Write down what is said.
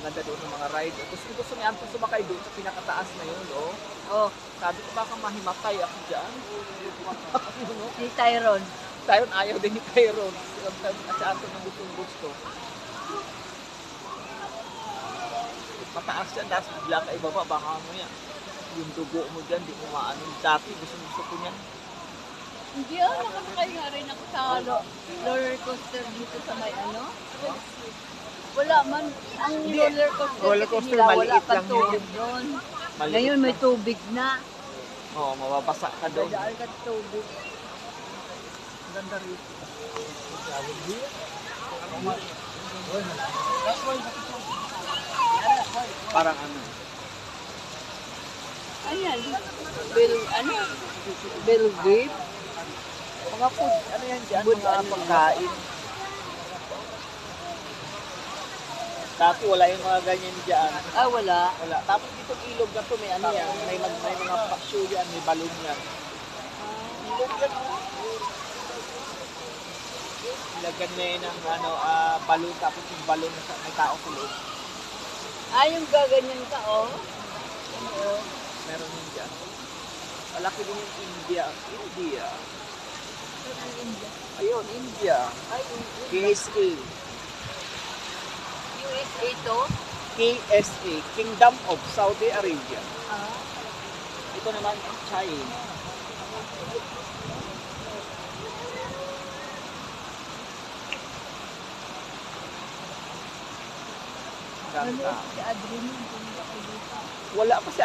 ganda doon ng mga ride. Gusto ni Anton sumakay doon sa pinakataas na yun, oh. Oh, Sabi ko baka mahimatay ako dyan. si Tyron. Tyron ayaw din ni Tyron. At si Anton ang gusto. Mataas yan, tapos bigla ka ibaba, baka ano yan. Yung dugo mo dyan, di mo maano. Dati gusto ko niyan. Hindi nakasakay nga rin ako sa roller coaster dito sa may ano. Wala man. Ang Hindi. roller coaster nila, wala maliit pang lang tubig yun. doon. Maliit Ngayon may lang. tubig na. Oo, mababasa ka doon. Dadaan ka sa tubig. Ganda rito. Parang ano. Ayan. Belgrade. Mga food, ano yan dyan? Food, Mga ano pagkain. Dati wala yung mga ganyan dyan. Ah, wala. Wala. Tapos dito ilog na to, may ano yan. May mga paksyo yan, may balon yan. Ilog yan. Ilagyan na yun ng ano, balon, tapos yung balon na may tao sa loob. Ah, yung gaganyan ka, oh. Oo. Meron yun dyan. Malaki din yung India. India. Ayun, India. Ay, KSA. USA to? KSA, Kingdom of Saudi Arabia. Ah. Ito naman, China. Ganda. Si Adrian, hindi ako dito. Wala pa si